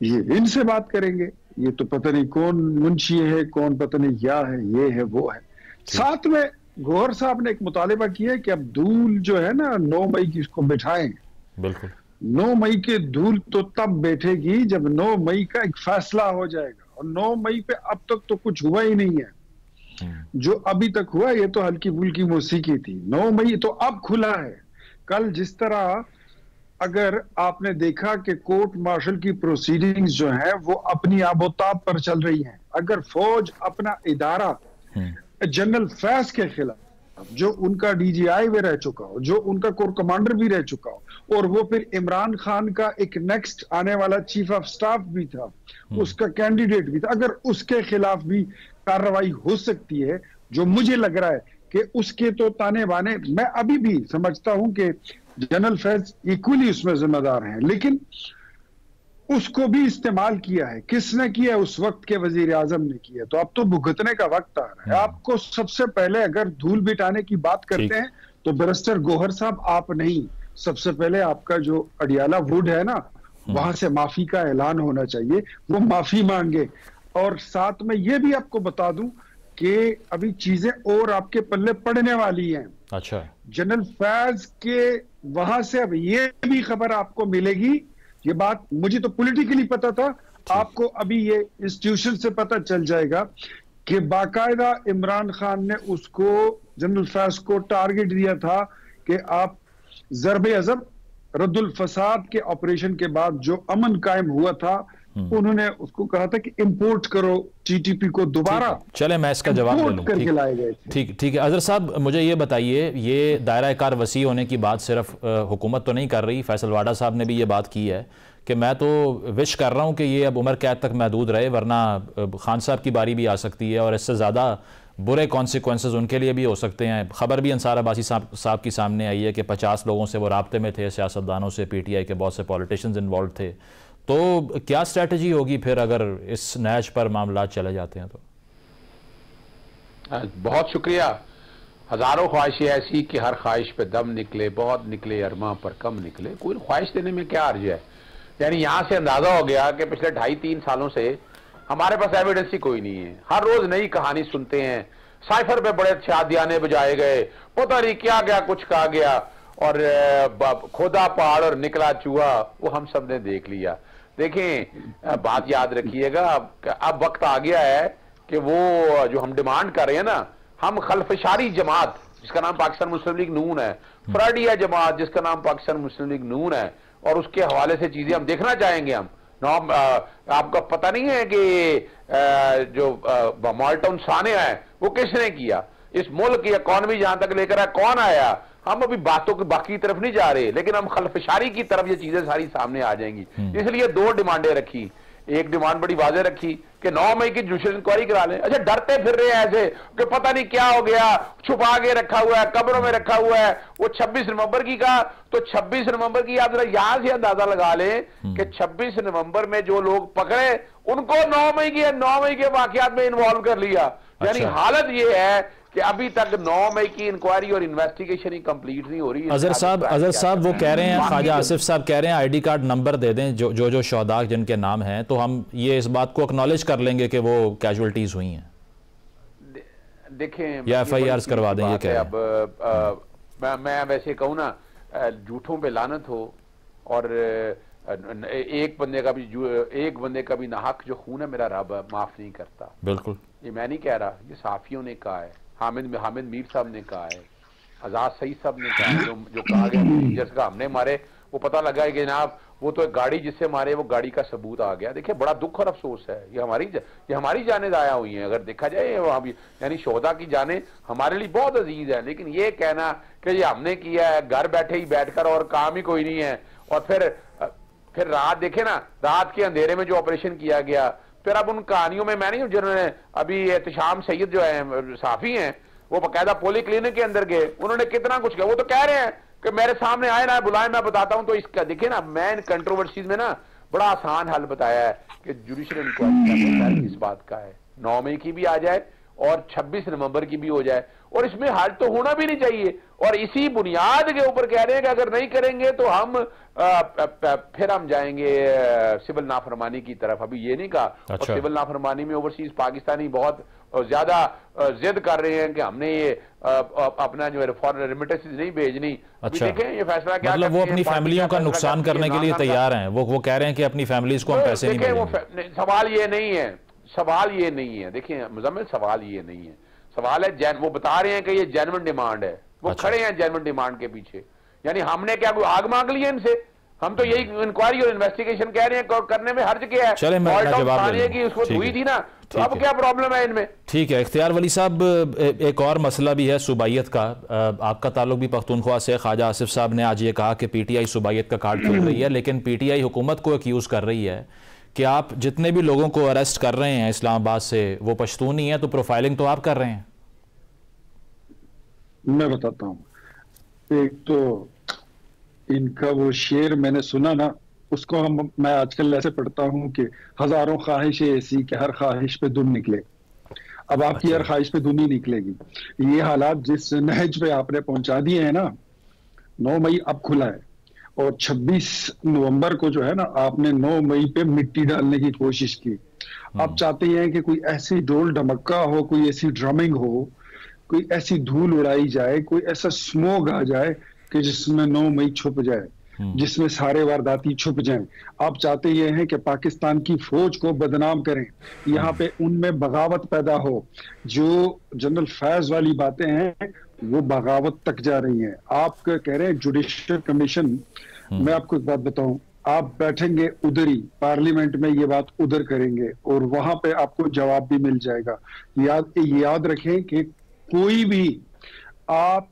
ये इनसे बात करेंगे, ये तो पता नहीं कौन मुंशी है, कौन पता नहीं क्या है, ये है वो है। साथ में गौहर साहब ने एक मुतालिबा किया है कि अब धूल जो है ना 9 मई की इसको बैठाएंगे। बिल्कुल 9 मई के धूल तो तब बैठेगी जब 9 मई का एक फैसला हो जाएगा, और 9 मई पे अब तक तो कुछ हुआ ही नहीं है। जो अभी तक हुआ ये तो हल्की फुल्की मौसीकी थी। 9 मई तो अब खुला है। कल जिस तरह अगर आपने देखा कि कोर्ट मार्शल की प्रोसीडिंग्स जो है वो अपनी आबोताब पर चल रही हैं, अगर फौज अपना इदारा जनरल फैज के खिलाफ, जो उनका DGI भी रह चुका हो, जो उनका कोर कमांडर भी रह चुका हो, और वो फिर इमरान खान का एक नेक्स्ट आने वाला चीफ ऑफ स्टाफ भी था, उसका कैंडिडेट भी था, अगर उसके खिलाफ भी कार्रवाई हो सकती है, जो मुझे लग रहा है कि उसके तो ताने बाने, मैं अभी भी समझता हूं कि जनरल फैज इक्वली उसमें जिम्मेदार हैं, लेकिन उसको भी इस्तेमाल किया है। किसने किया? उस वक्त के वजीर आजम ने किया। तो अब तो भुगतने का वक्त आ रहा है। आपको सबसे पहले अगर धूल बिठाने की बात करते हैं तो बैरिस्टर गौहर साहब आप नहीं, सबसे पहले आपका जो अडियाला वुड है ना, वहां से माफी का ऐलान होना चाहिए, वो माफी मांगे। और साथ में ये भी आपको बता दूं कि अभी चीजें और आपके पल्ले पड़ने वाली हैं। अच्छा, जनरल फैज के वहां से अब ये भी खबर आपको मिलेगी, ये बात मुझे तो पॉलिटिकली पता था, आपको अभी ये इंस्टीट्यूशन से पता चल जाएगा कि बाकायदा इमरान खान ने उसको, जनरल फैज को टारगेट दिया था कि आप ज़रबे अज़ब रद्दुल फसाद के ऑपरेशन के बाद जो अमन कायम हुआ था, उन्होंने उसको कहा था कि इंपोर्ट करो TTP को दोबारा। चले मैं इसका जवाब दे लूं। ठीक है अजहर साहब, मुझे ये बताइए, ये दायरा कार वसी होने की बात सिर्फ हुकूमत तो नहीं कर रही, फैसल वाडा साहब ने भी ये बात की है कि मैं तो विश कर रहा हूँ कि ये अब उम्र कैद तक महदूद रहे, वरना खान साहब की बारी भी आ सकती है और इससे ज़्यादा बुरे कॉन्सिक्वेंसेस उनके लिए भी हो सकते हैं। खबर भी अंसार अब्बासी साहब की सामने आई है कि 50 लोगों से वो राब्ते में थे, सियासतदानों से, PTI के बहुत से पॉलिटिशियंस इन्वॉल्व थे। तो क्या स्ट्रेटजी होगी फिर अगर इस नहज पर मामला चले जाते हैं तो? बहुत शुक्रिया। हजारों ख्वाहिशें ऐसी कि हर ख्वाहिश पे दम निकले, बहुत निकले अरमा पर कम निकले। कोई ख्वाहिश देने में क्या अर्ज है। यानी यहां से अंदाजा हो गया कि पिछले 2.5-3 सालों से हमारे पास एविडेंस ही कोई नहीं है। हर रोज नई कहानी सुनते हैं, साइफर पे बड़े शादियाने बजाए गए, पता नहीं क्या गया, कुछ कहा गया, और खोदा पहाड़ और निकला चूहा, वो हम सब ने देख लिया। देखें, बात याद रखिएगा, अब वक्त आ गया है कि वो जो हम डिमांड कर रहे हैं ना, हम खलफशारी जमात जिसका नाम पाकिस्तान मुस्लिम लीग नून है, फ्रडिया जमात जिसका नाम पाकिस्तान मुस्लिम लीग नून है, और उसके हवाले से चीजें हम देखना चाहेंगे। हम आपको पता नहीं है कि जो मॉल्टन सानिया है वो किसने किया, इस मुल्क की इकॉनमी जहां तक लेकर आया कौन आया। हम अभी बातों की बाकी तरफ नहीं जा रहे, लेकिन हम खलफशारी की तरफ ये चीजें सारी सामने आ जाएंगी। इसलिए 2 डिमांडें रखी। एक डिमांड बड़ी वाजे रखी कि 9 मई की जुडिशल इंक्वायरी करा लें। अच्छा, डरते फिर रहे हैं ऐसे कि पता नहीं क्या हो गया, छुपा के रखा हुआ है, कब्रों में रखा हुआ है। वो 26 नवंबर की कहा, तो 26 नवंबर की आप जरा यहां से अंदाजा लगा लें कि 26 नवंबर में जो लोग पकड़े उनको 9 मई के वाकयात में इन्वॉल्व कर लिया। यानी हालत ये है कि अभी तक 9 मई की इंक्वायरी और इन्वेस्टिगेशन ही कंप्लीट नहीं हो रही। अजहर साहब वो कह रहे हैं, ख्वाजा आसिफ साहब कह रहे हैं आईडी कार्ड नंबर दे दें जो शहदा जिनके नाम हैं, तो हम ये इस बात को एक्नॉलेज कर लेंगे कि वो कैजुअल्टीज हुई हैं। देखें, या FIRs करवा दें, ये क्या है? अब मैं वैसे कहूँ ना, झूठों पे लानत हो, और एक बंदे का भी नाहक जो खून है मेरा रब माफ नहीं करता। बिल्कुल, ये मैं नहीं कह रहा, ये साफियों ने कहा है, हामिद मीर साहब ने कहा है, आजाद सईद साहब ने कहा है। जो कहा गया जिसका हमने मारे, वो पता लगा है कि जनाब वो तो एक गाड़ी जिससे मारे, वो गाड़ी का सबूत आ गया। देखिए, बड़ा दुख और अफसोस है। ये हमारी जानें जाया हुई हैं, अगर देखा जाए, यानी शोहदा की जानें हमारे लिए बहुत अजीज है। लेकिन ये कहना कि ये हमने किया है घर बैठे ही बैठकर और काम ही कोई नहीं है, और फिर रात देखे ना, रात के अंधेरे में जो ऑपरेशन किया गया, फिर अब उन कहानियों में मैं नहीं, जिन्होंने अभी एहतशाम सैयद जो है साफी हैं, वो बाकायदा पोली क्लिनिक के अंदर गए, उन्होंने कितना कुछ किया। वो तो कह रहे हैं कि मेरे सामने आए ना, बुलाए, मैं बताता हूं। तो इसका देखिए ना, मैं इन कंट्रोवर्सीज में ना बड़ा आसान हल बताया है कि जुडिशल इंक्वायरी इस बात का है, 9 मई की भी आ जाए और 26 नवंबर की भी हो जाए, और इसमें हल तो होना भी नहीं चाहिए। और इसी बुनियाद के ऊपर कह रहे हैं कि अगर नहीं करेंगे तो फिर हम जाएंगे सिविल नाफरमानी की तरफ। अभी ये नहीं कहा। अच्छा। और सिविल नाफरमानी में ओवरसीज पाकिस्तानी बहुत ज्यादा जिद कर रहे हैं कि हमने ये अपना जो फॉरेन रेमिटेंसेस नहीं भेजनी। अच्छा। देखें ये फैसला क्या, मतलब वो अपनी फैमिलियों का नुकसान करने के लिए तैयार हैं। वो कह रहे हैं कि अपनी फैमिलीज को हम पैसे नहीं भेजेंगे। सवाल ये नहीं है, देखिए मुजम्मिल, सवाल ये नहीं है। सवाल है, वो बता रहे हैं कि ये जेन्युइन डिमांड है, वो खड़े हैं जेन्युइन डिमांड के पीछे। यानी हमने क्या कोई आग मांग ली है इनसे? हम तो यही इंक्वायरी और इन्वेस्टिगेशन कह रहे हैं, करने में हर्ज क्या है? चले, मैं जवाब की उसको हुई थी ना, तो अब क्या प्रॉब्लम है इनमें? ठीक है। इख्तियार वली साहब, एक और मसला भी है सूबाइयत का। आपका ताल्लुक भी पख्तूनख्वा से। ख्वाजा आसिफ साहब ने आज ये कहा कि PTI सूबाइयत का कार्ड खेल रही है, लेकिन PTI हुकूमत को एक्यूज कर रही है कि आप जितने भी लोगों को अरेस्ट कर रहे हैं इस्लामाबाद से, वो पश्तून ही है, तो प्रोफाइलिंग तो आप कर रहे हैं। मैं बताता हूं। एक तो इनका वो शेर मैंने सुना ना, उसको मैं आजकल ऐसे पढ़ता हूं कि हजारों ख्वाहिशें ऐसी कि हर ख्वाहिश पे दुम निकले। अब आपकी हर ख्वाहिश पे दुम ही निकलेगी। ये हालात जिस नहज पे आपने पहुंचा दिए हैं ना, 9 मई अब खुला है, और 26 नवंबर को जो है ना, आपने 9 मई पे मिट्टी डालने की कोशिश की। आप चाहते हैं कि कोई ऐसी डोल ढमक्का हो, कोई ऐसी ड्रमिंग हो, कोई ऐसी धूल उड़ाई जाए, कोई ऐसा स्मोक आ जाए कि जिसमें 9 मई छुप जाए, जिसमें सारे वारदाती छुप जाएं। आप चाहते ये हैं कि पाकिस्तान की फौज को बदनाम करें, यहाँ पे उनमें बगावत पैदा हो। जो जनरल फैज वाली बातें हैं वो बगावत तक जा रही हैं। आप कह रहे हैं जुडिशियल कमीशन, मैं आपको एक बात बताऊं, आप बैठेंगे उधर ही पार्लियामेंट में, ये बात उधर करेंगे और वहां पे आपको जवाब भी मिल जाएगा। याद रखें कि कोई भी आप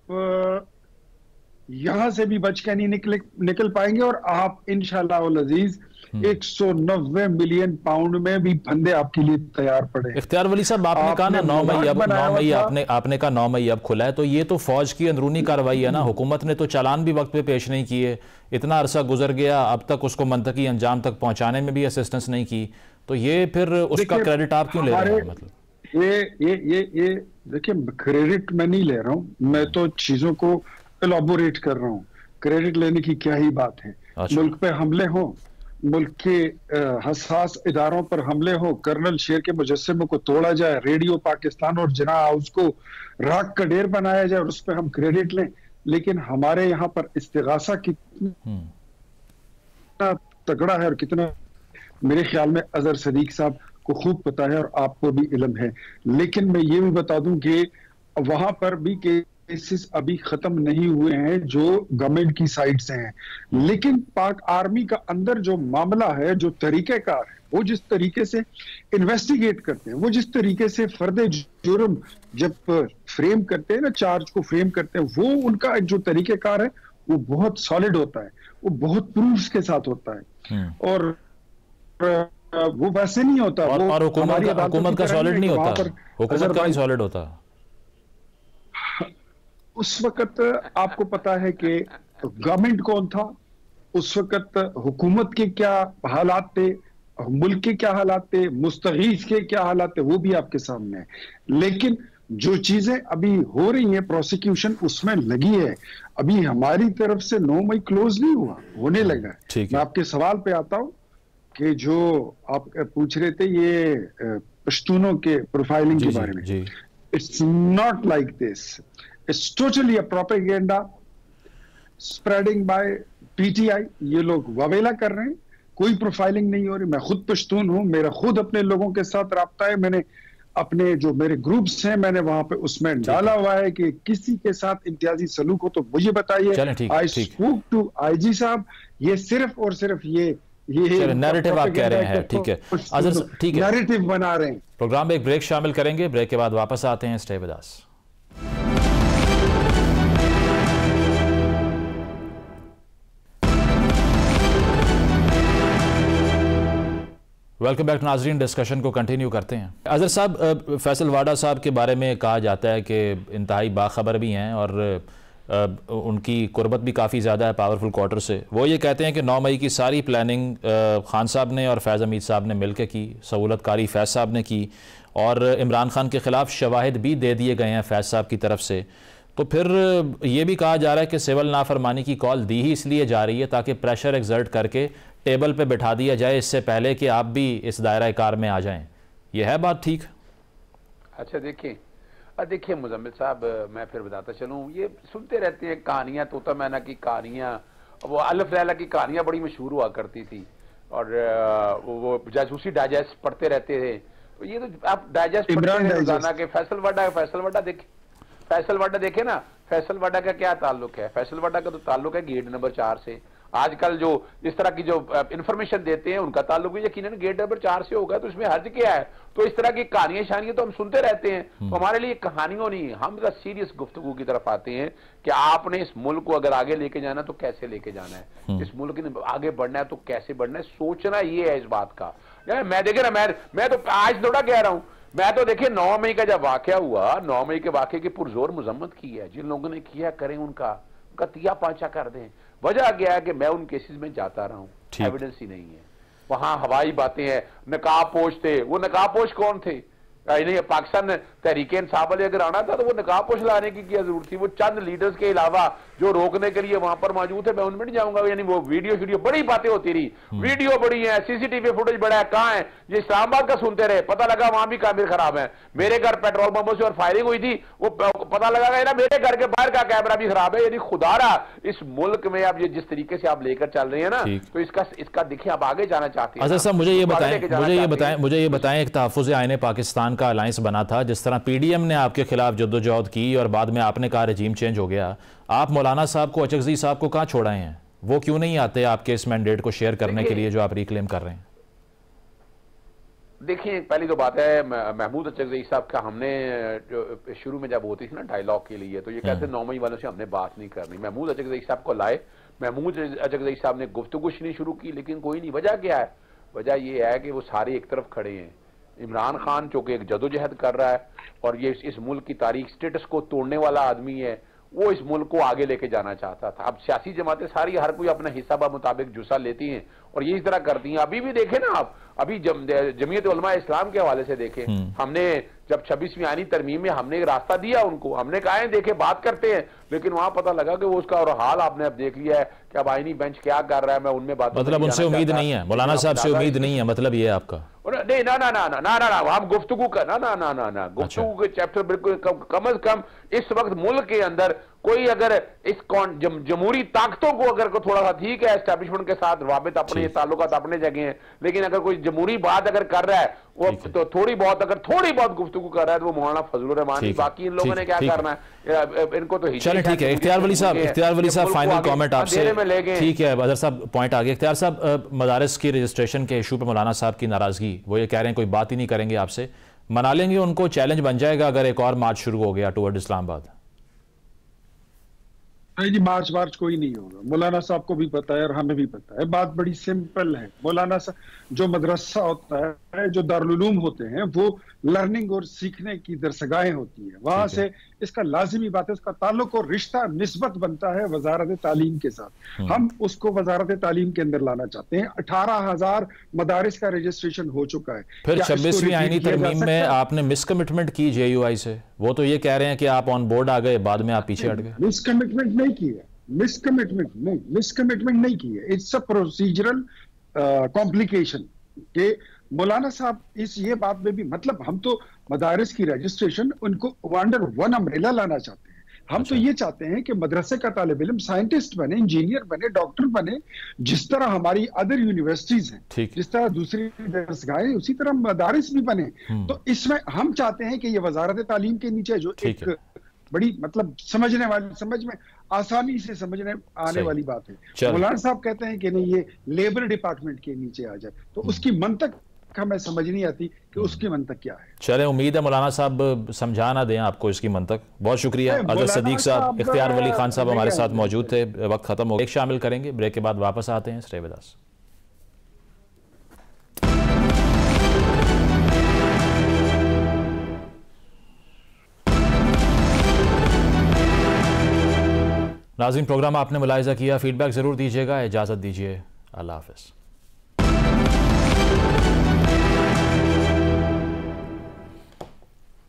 यहां से भी बच के नहीं निकल पाएंगे, और आप इंशाल्लाह अजीज 190 मिलियन पाउंड में भी फंदे आपके लिए तैयार पड़े। इख्तियार वली साहब, आपने कहा ना 9 मई आपने कहा 9 मई अब खुला है, तो ये तो फौज की अंदरूनी कार्रवाई है ना। हुकूमत ने तो चालान भी वक्त पे पेश नहीं किए, इतना अरसा गुजर गया, अब तक उसको मंतकी अंजाम तक पहुंचाने में भी असिस्टेंस नहीं की, तो ये फिर उसका क्रेडिट आप क्यों ले रहे हैं? मतलब ये देखिए, क्रेडिट मैं नहीं ले रहा हूं, मैं तो चीजों को एलॉबोरेट कर रहा हूं। क्रेडिट लेने की क्या ही बात है। अच्छा। मुल्क पे हमले हो, मुल्क के हसास इदारों पर हमले हो, कर्नल शेर के मुजस्समे को तोड़ा जाए, रेडियो पाकिस्तान और जना हाउस को राख का ढेर बनाया जाए और उस पर हम क्रेडिट लें। लेकिन हमारे यहाँ पर इस्तिगासा कितना तगड़ा है और कितना, मेरे ख्याल में अजहर सदीक साहब को खूब पता है और आपको भी इल्म है। लेकिन मैं ये भी बता दूं कि वहां पर भी केसेस अभी खत्म नहीं हुए हैं जो गवर्नमेंट की साइड से हैं, लेकिन पाक आर्मी का अंदर जो मामला है, जो तरीकेकार है, वो जिस तरीके से इन्वेस्टिगेट करते हैं, वो जिस तरीके से फर्दे जुर्म जब फ्रेम करते हैं ना, चार्ज को फ्रेम करते हैं, वो उनका जो तरीकेकार है वो बहुत सॉलिड होता है, वो बहुत प्रूफ्स के साथ होता है और वो वैसे नहीं होता। और हुकूमत का सॉलिड नहीं होता, हुकूमत का नहीं सॉलिड होता। उस वक्त आपको पता है कि गवर्नमेंट कौन था, उस वक्त हुकूमत के क्या हालात थे, मुल्क के क्या हालात थे, मुस्तगीज के क्या हालात थे, वो भी आपके सामने है। लेकिन जो चीजें अभी हो रही हैं, प्रोसिक्यूशन उसमें लगी है, अभी हमारी तरफ से 9 मई क्लोज नहीं हुआ, होने लगा है। मैं आपके सवाल पे आता हूं कि जो आप पूछ रहे थे ये पश्तूनों के प्रोफाइलिंग के बारे में, it's not like this, it's totally a propaganda spreading by PTI. ये लोग ववेला कर रहे हैं, कोई प्रोफाइलिंग नहीं हो रही। मैं खुद पश्तून हूं, मेरा खुद अपने लोगों के साथ राब्ता है, मैंने अपने जो मेरे ग्रुप्स हैं मैंने वहां पे उसमें डाला हुआ है कि किसी के साथ इम्तियाजी सलूक हो तो मुझे बताइए। आई स्पोक टू आईजी साहब, ये सिर्फ और सिर्फ ये नैरेटिव आप कह रहे हैं, ठीक है अजहर, ठीक है, नैरेटिव बना रहे हैं। प्रोग्राम में एक ब्रेक शामिल करेंगे, ब्रेक के बाद वापस आते हैं। Stay with us. Welcome back नाजरीन, डिस्कशन को कंटिन्यू करते हैं। अजहर साहब, फैसल वाडा साहब के बारे में कहा जाता है कि इंतहाई बाखबर भी हैं और उनकी कुर्बत भी काफ़ी ज़्यादा है पावरफुल क्वार्टर से। वो ये कहते हैं कि 9 मई की सारी प्लानिंग खान साहब ने और फैज़ हमीद साहब ने मिलकर की, सहूलतकारी फैज़ साहब ने की और इमरान खान के ख़िलाफ़ शवाहिद भी दे दिए गए हैं फैज़ साहब की तरफ से। तो फिर ये भी कहा जा रहा है कि सिविल नाफरमानी की कॉल दी ही इसलिए जा रही है ताकि प्रेशर एक्सर्ट करके टेबल पे बिठा दिया जाए, इससे पहले कि आप भी इस दायरा कार में आ जाएं। ये है बात ठीक? अच्छा देखिए मुजम्मिल साहब, मैं फिर बताता चलूं, ये सुनते रहते हैं कहानियां, तोता मैना की कहानियां, वो अलिफ लैला की कहानियां बड़ी मशहूर हुआ करती थी और वो जासूसी डाइजेस्ट पढ़ते रहते थे। तो ये तो आप डाइजेस्ट पढ़ते हैं रोजाना के फैसल वाडा देखे ना, फैसल वाडा का क्या ताल्लुक है? फैसल वाडा का तो ताल्लुक है गेट नंबर 4 से। आजकल जो इस तरह की जो इंफॉर्मेशन देते हैं उनका ताल्लुक भी यकीनन गेट नंबर 4 से होगा, तो इसमें हर्ज क्या है? तो इस तरह की कहानियां शानियां तो हम सुनते रहते हैं, तो हमारे लिए कहानियों नहीं, हम जरा सीरियस गुफ्तगू की तरफ आते हैं कि आपने इस मुल्क को अगर आगे लेके जाना तो कैसे लेके जाना है, इस मुल्क ने आगे बढ़ना है तो कैसे बढ़ना है, सोचना ये है इस बात का। मैं देखे ना, मैं तो आज थोड़ा कह रहा हूं, मैं तो देखिए 9 मई का जब वाकया हुआ, 9 मई के वाकये की पुरजोर मजम्मत की है, जिन लोगों ने किया करें उनका तिया पांचा कर दें। वजह क्या है कि मैं उन केसेस में जाता रहा हूं, एविडेंस ही नहीं है, वहां हवाई बातें हैं, नकाब पोश थे, वो नकाब पोश कौन थे? नहीं, पाकिस्तान तहरीके इंसाफ वाले अगर आना था तो वो नकाब पोश लाने की क्या जरूरत थी? वो चंद लीडर्स के अलावा जो रोकने के लिए वहां पर मौजूद थे, मैं उनमें नहीं जाऊंगा। यानी वो वीडियो बड़ी बातें होती रही, वीडियो बड़ी है, सीसीटीवी फुटेज बड़ा है, कहां है? ये इस्लामाबाद का सुनते रहे, पता लगा वहां भी कामिल खराब है। मेरे घर पेट्रोल पंपों से और फायरिंग हुई थी, वो पता लगा ना मेरे घर के बाहर का कैमरा भी खराब है। यानी खुदारा इस मुल्क में अब ये जिस तरीके से आप लेकर चल रहे हैं ना, तो इसका देखिए आप आगे जाना चाहते हैं। अच्छा सर, मुझे ये बताएं एक तहफ़्फ़ुज़ आईने पाकिस्तान का अलायंस बना था, जिस तरह पीडीएम ने आपके खिलाफ जद्दोजहद की और बाद में आपने कहा रजीम चेंज हो गया, आप मौलाना साहब को, अचकज़ई साहब को कहाँ छोड़ाए हैं? वो क्यों नहीं आते आपके इस मैंडेट को शेयर करने के लिए जो आप रिक्लेम कर रहे हैं? देखिए, पहली तो बात है, महमूद अचकज़ई साहब का हमने जो शुरू में जब होती थी ना डायलॉग के लिए, तो ये कहते 9 मई वालों से हमने बात नहीं करनी। महमूद अचकज़ई साहब को लाए, महमूद अचकज़ई साहब ने गुफ्तगू शुरू की, लेकिन कोई नहीं। वजह क्या है? वजह ये है कि वो सारे एक तरफ खड़े हैं। इमरान खान जो कि एक जदोजहद कर रहा है और ये इस मुल्क की तारीख स्टेटस को तोड़ने वाला आदमी है, वो इस मुल्क को आगे लेके जाना चाहता था। अब सियासी जमातें सारी हर कोई अपना हिस्सा मुताबिक जुस्सा लेती हैं और ये इस तरह करती हैं। अभी भी देखें ना आप, अभी जमीयत उलमा इस्लाम के हवाले से देखें, हमने जब 26वीं आईनी तरमीम में हमने एक रास्ता दिया उनको, हमने कहा है देखे बात करते हैं, लेकिन वहां पता लगा कि वो उसका और हाल आपने अब देख लिया है कि अब आईनी बेंच क्या कर रहा है। मैं उनमें बात मतलब उनसे उम्मीद नहीं है, मौलाना साहब से उम्मीद नहीं है, मतलब ये है आपका? नहीं, ना ना ना ना ना ना ना हम गुफ्तगू का ना ना ना ना ना गुफ्तगू के चैप्टर बिल्कुल कम अज कम इस वक्त मुल्क के अंदर कोई अगर इस जमहूरी ताकतों को अगर को थोड़ा सा ठीक है, एस्टैब्लिशमेंट के साथ वाबित अपने ताल्लुकात अपने जगह हैं, लेकिन अगर कोई जमहूरी बात अगर कर रहा है वो तो थोड़ी बहुत गुफ्तगू कर रहा है तो वो मौलाना फजलुर रहमान, बाकी इन लोगों ने क्या करना है, इनको तो चलिए ठीक है। इख्तियार वली साहब फाइनल कमेंट आपसे। ठीक है अजहर साहब, पॉइंट आ गया। इख्तियार साहब, मदारिस की रजिस्ट्रेशन के इशू पे मौलाना साहब की नाराजगी, वो ये कह रहे हैं कोई बात ही नहीं करेंगे आपसे, मना लेंगे उनको, चैलेंज बन जाएगा अगर एक और मार्च शुरू हो गया टुवर्ड इस्लामाबाद? नहीं जी, मार्च कोई नहीं होगा। मौलाना साहब को भी पता है और हमें भी पता है। बात बड़ी सिंपल है। मौलाना साहब, जो मदरसा होता है, जो दारुल उलूम होते हैं, वो लर्निंग और सीखने की दरसगाहें होती है। वहां से इसका लाजिमी बात है, उसका ताल्लुक और रिश्ता निस्बत बनता है वजारत तालीम के साथ। हम उसको वजारत तालीम के अंदर लाना चाहते हैं। 18,000 मदारिस का रजिस्ट्रेशन हो चुका है। फिर 26वीं आईनी तरमीम में आपने मिसकमिटमेंट की JUI से, वो तो ये कह रहे हैं कि आप ऑन बोर्ड आ गए, बाद में आप पीछे हट गए। मिसकमिटमेंट नहीं की है, मिसकमिटमेंट नहीं की है। इट्स अ प्रोसीजरल कॉम्प्लिकेशन के मौलाना साहब इस ये बात में भी, मतलब हम तो मदारिस की रजिस्ट्रेशन उनको अंडर वन अम्ब्रेला लाना चाहते हैं। हम तो ये चाहते हैं कि मदरसे का तालिब इल्म साइंटिस्ट बने, इंजीनियर बने, डॉक्टर बने, जिस तरह हमारी अदर यूनिवर्सिटीज हैं, जिस तरह दूसरी दरसगाहें, उसी तरह मदारिस भी बने। तो इसमें हम चाहते हैं कि ये वजारत तालीम के नीचे जो एक बड़ी मतलब समझ में आसानी से समझने आने वाली बात है। मौलाना साहब कहते हैं कि नहीं, ये लेबर डिपार्टमेंट के नीचे आ जाए, तो उसकी मंतक हमें समझ नहीं आती कि उसकी मंतक क्या है। चले, उम्मीद है मौलाना साहब समझा ना दें आपको इसकी मंतक। बहुत शुक्रिया। अजहर सदीक साहब, इख्तियार वली खान साहब हमारे साथ मौजूद थे। वक्त खत्म हो गया, एक शामिल करेंगे, ब्रेक के बाद वापस आते हैं। Stay with us. नाज़रीन, प्रोग्राम आपने मुलाहिज़ा किया, फीडबैक ज़रूर दीजिएगा। इजाज़त दीजिए, अल्लाह हाफ़िज़।